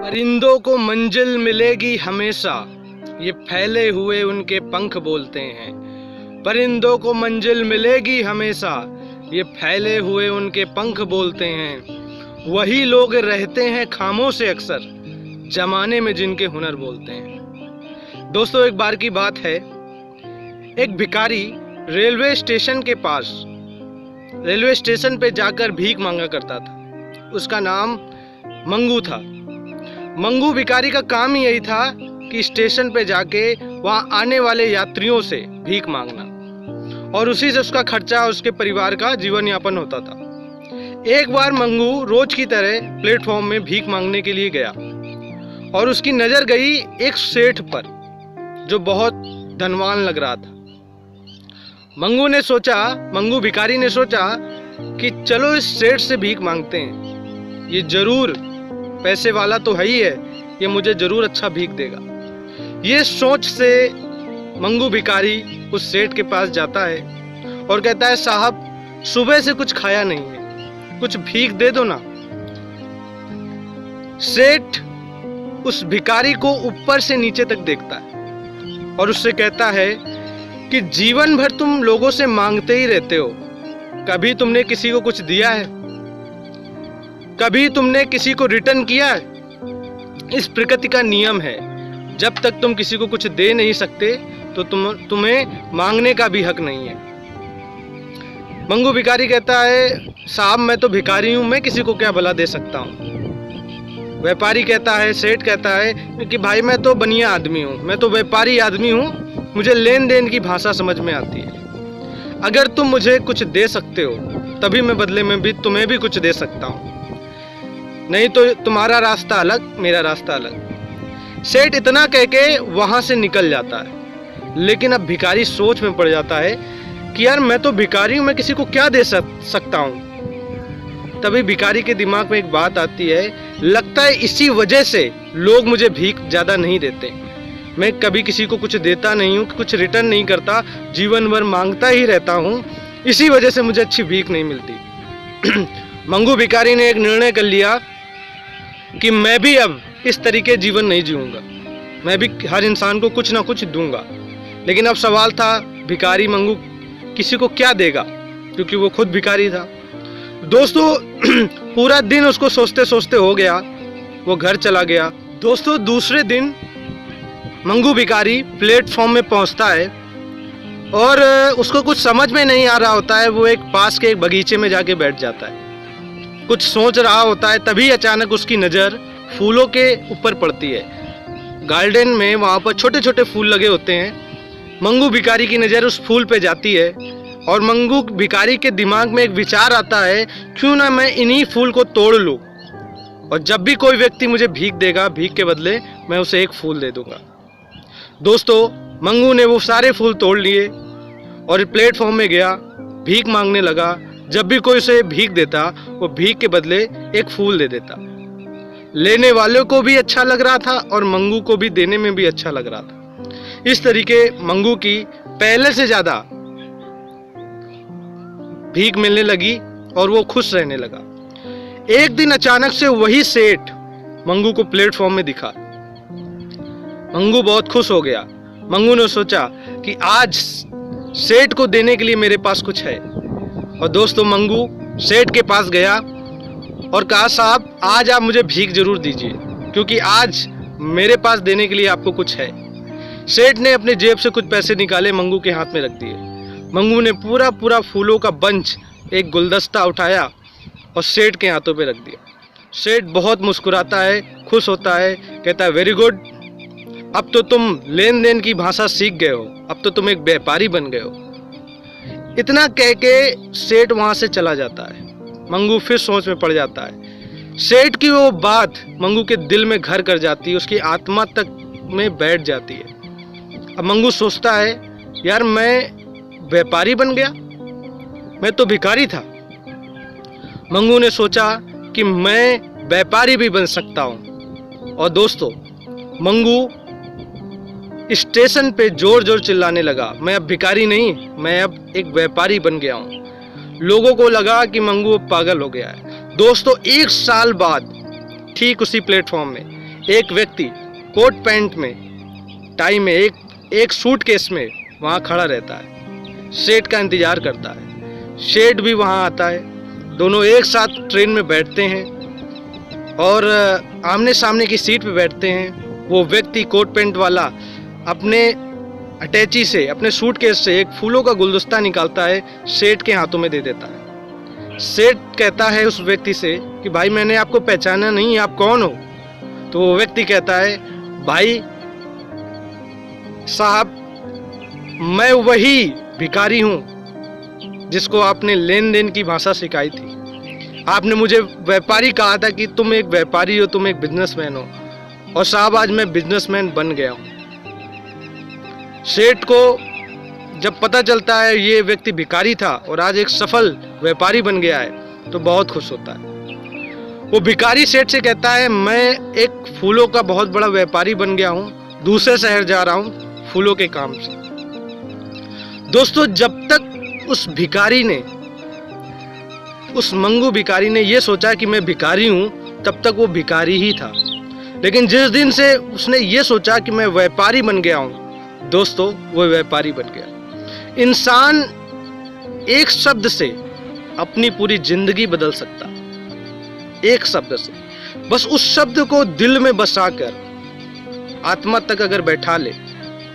परिंदों को मंजिल मिलेगी हमेशा, ये फैले हुए उनके पंख बोलते हैं। परिंदों को मंजिल मिलेगी हमेशा, ये फैले हुए उनके पंख बोलते हैं। वही लोग रहते हैं खामोश से अक्सर, जमाने में जिनके हुनर बोलते हैं। दोस्तों, एक बार की बात है, एक भिखारी रेलवे स्टेशन के पास रेलवे स्टेशन पे जाकर भीख मांगा करता था। उसका नाम मंगू था। मंगू भिखारी का काम ही यही था कि स्टेशन पे जाके वहाँ आने वाले यात्रियों से भीख मांगना, और उसी से उसका खर्चा, उसके परिवार का जीवन यापन होता था। एक बार मंगू रोज की तरह प्लेटफॉर्म में भीख मांगने के लिए गया और उसकी नज़र गई एक सेठ पर जो बहुत धनवान लग रहा था। मंगू भिखारी ने सोचा कि चलो इस सेठ से भीख मांगते हैं, ये जरूर पैसे वाला तो है ही है, ये मुझे जरूर अच्छा भीख देगा। ये सोच से मंगू भिखारी उस सेठ के पास जाता है और कहता है, साहब सुबह से कुछ खाया नहीं है, कुछ भीख दे दो ना। सेठ उस भिखारी को ऊपर से नीचे तक देखता है और उससे कहता है कि जीवन भर तुम लोगों से मांगते ही रहते हो, कभी तुमने किसी को कुछ दिया है? कभी तुमने किसी को रिटर्न किया है? इस प्रकृति का नियम है, जब तक तुम किसी को कुछ दे नहीं सकते तो तुम्हें मांगने का भी हक नहीं है। मंगू भिखारी कहता है, साहब मैं तो भिखारी हूं, मैं किसी को क्या भला दे सकता हूं। व्यापारी कहता है, सेठ कहता है कि भाई मैं तो बनिया आदमी हूं, मैं तो व्यापारी आदमी हूं, मुझे लेन देन की भाषा समझ में आती है। अगर तुम मुझे कुछ दे सकते हो तभी मैं बदले में भी तुम्हें भी कुछ दे सकता हूँ, नहीं तो तुम्हारा रास्ता अलग, मेरा रास्ता अलग। सेठ इतना कह के वहाँ से निकल जाता है। लेकिन अब भिखारी सोच में पड़ जाता है कि यार मैं तो भिखारी हूँ, मैं किसी को क्या दे सकता हूँ। तभी भिखारी के दिमाग में एक बात आती है, लगता है इसी वजह से लोग मुझे भीख ज़्यादा नहीं देते। मैं कभी किसी को कुछ देता नहीं हूँ, कुछ रिटर्न नहीं करता, जीवन भर मांगता ही रहता हूँ, इसी वजह से मुझे अच्छी भीख नहीं मिलती। मंगू भिखारी ने एक निर्णय कर लिया कि मैं भी अब इस तरीके जीवन नहीं जीऊँगा, मैं भी हर इंसान को कुछ ना कुछ दूंगा। लेकिन अब सवाल था, भिखारी मंगू किसी को क्या देगा, क्योंकि वो खुद भिखारी था। दोस्तों, पूरा दिन उसको सोचते सोचते हो गया, वो घर चला गया। दोस्तों, दूसरे दिन मंगू भिखारी प्लेटफॉर्म में पहुंचता है और उसको कुछ समझ में नहीं आ रहा होता है। वो एक पास के एक बगीचे में जाके बैठ जाता है, कुछ सोच रहा होता है। तभी अचानक उसकी नज़र फूलों के ऊपर पड़ती है। गार्डन में वहाँ पर छोटे छोटे फूल लगे होते हैं। मंगू भिखारी की नज़र उस फूल पे जाती है और मंगू भिखारी के दिमाग में एक विचार आता है, क्यों ना मैं इन्हीं फूल को तोड़ लूँ, और जब भी कोई व्यक्ति मुझे भीख देगा, भीख के बदले मैं उसे एक फूल दे दूँगा। दोस्तों, मंगू ने वो सारे फूल तोड़ लिए और प्लेटफॉर्म में गया, भीख मांगने लगा। जब भी कोई उसे भीख देता, वो भीख के बदले एक फूल दे देता। लेने वालों को भी अच्छा लग रहा था और मंगू को भी देने में भी अच्छा लग रहा था। इस तरीके मंगू की पहले से ज़्यादा भीख मिलने लगी और वो खुश रहने लगा। एक दिन अचानक से वही सेठ मंगू को प्लेटफॉर्म में दिखा। मंगू बहुत खुश हो गया। मंगू ने सोचा कि आज सेठ को देने के लिए मेरे पास कुछ है। और दोस्तों, मंगू सेठ के पास गया और कहा, साहब आज आप मुझे भीख जरूर दीजिए, क्योंकि आज मेरे पास देने के लिए आपको कुछ है। सेठ ने अपने जेब से कुछ पैसे निकाले, मंगू के हाथ में रख दिए। मंगू ने पूरा फूलों का बंच, एक गुलदस्ता उठाया और सेठ के हाथों पे रख दिया। सेठ बहुत मुस्कुराता है, खुश होता है, कहता है, वेरी गुड, अब तो तुम लेन देन की भाषा सीख गए हो, अब तो तुम एक व्यापारी बन गए हो। इतना कह के सेठ वहाँ से चला जाता है। मंगू फिर सोच में पड़ जाता है। सेठ की वो बात मंगू के दिल में घर कर जाती है, उसकी आत्मा तक में बैठ जाती है। अब मंगू सोचता है, यार मैं व्यापारी बन गया, मैं तो भिखारी था। मंगू ने सोचा कि मैं व्यापारी भी बन सकता हूँ। और दोस्तों, मंगू स्टेशन पे जोर जोर चिल्लाने लगा, मैं अब भिखारी नहीं, मैं अब एक व्यापारी बन गया हूँ। लोगों को लगा कि मंगू अब पागल हो गया है। दोस्तों, 1 साल बाद ठीक उसी प्लेटफॉर्म में एक व्यक्ति कोट पैंट में, टाई में, एक सूटकेस में वहाँ खड़ा रहता है, सेठ का इंतज़ार करता है। सेठ भी वहाँ आता है, दोनों एक साथ ट्रेन में बैठते हैं और आमने सामने की सीट पे बैठते हैं। वो व्यक्ति कोट पैंट वाला अपने अटैची से, अपने सूटकेस से एक फूलों का गुलदस्ता निकालता है, सेठ के हाथों में दे देता है। सेठ कहता है उस व्यक्ति से कि भाई मैंने आपको पहचाना नहीं, आप कौन हो? तो वो व्यक्ति कहता है, भाई साहब मैं वही भिखारी हूँ जिसको आपने लेन देन की भाषा सिखाई थी। आपने मुझे व्यापारी कहा था कि तुम एक व्यापारी हो, तुम एक बिजनेसमैन हो, और साहब आज मैं बिजनेसमैन बन गया हूँ। सेठ को जब पता चलता है ये व्यक्ति भिखारी था और आज एक सफल व्यापारी बन गया है तो बहुत खुश होता है। वो भिखारी सेठ से कहता है, मैं एक फूलों का बहुत बड़ा व्यापारी बन गया हूँ, दूसरे शहर जा रहा हूँ फूलों के काम से। दोस्तों, जब तक उस भिखारी ने, उस मंगू भिखारी ने ये सोचा कि मैं भिखारी हूँ, तब तक वो भिखारी ही था। लेकिन जिस दिन से उसने ये सोचा कि मैं व्यापारी बन गया हूँ, दोस्तों वो व्यापारी बन गया। इंसान एक शब्द से अपनी पूरी जिंदगी बदल सकता, एक शब्द से। बस उस शब्द को दिल में बसाकर आत्मा तक अगर बैठा ले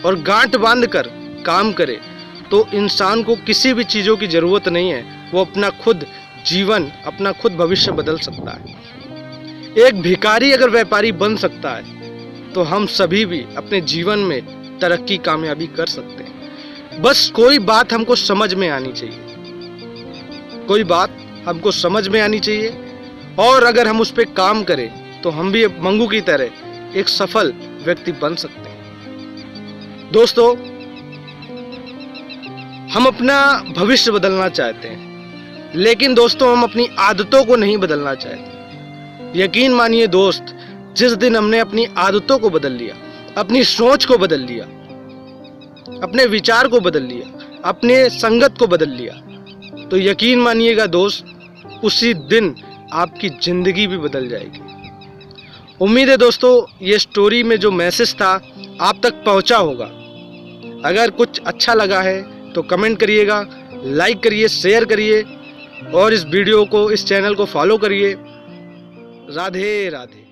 और गांठ बांध कर काम करे तो इंसान को किसी भी चीज़ों की ज़रूरत नहीं है। वो अपना खुद जीवन, अपना खुद भविष्य बदल सकता है। एक भिखारी अगर व्यापारी बन सकता है तो हम सभी भी अपने जीवन में तरक्की, कामयाबी कर सकते हैं। बस कोई बात हमको समझ में आनी चाहिए, कोई बात हमको समझ में आनी चाहिए, और अगर हम उस पर काम करें तो हम भी मंगू की तरह एक सफल व्यक्ति बन सकते हैं। दोस्तों, हम अपना भविष्य बदलना चाहते हैं, लेकिन दोस्तों हम अपनी आदतों को नहीं बदलना चाहते। यकीन मानिए दोस्त, जिस दिन हमने अपनी आदतों को बदल लिया, अपनी सोच को बदल लिया, अपने विचार को बदल लिया, अपने संगत को बदल लिया, तो यकीन मानिएगा दोस्त, उसी दिन आपकी जिंदगी भी बदल जाएगी। उम्मीद है दोस्तों ये स्टोरी में जो मैसेज था आप तक पहुंचा होगा। अगर कुछ अच्छा लगा है तो कमेंट करिएगा, लाइक करिए, शेयर करिए और इस वीडियो को, इस चैनल को फॉलो करिए। राधे राधे।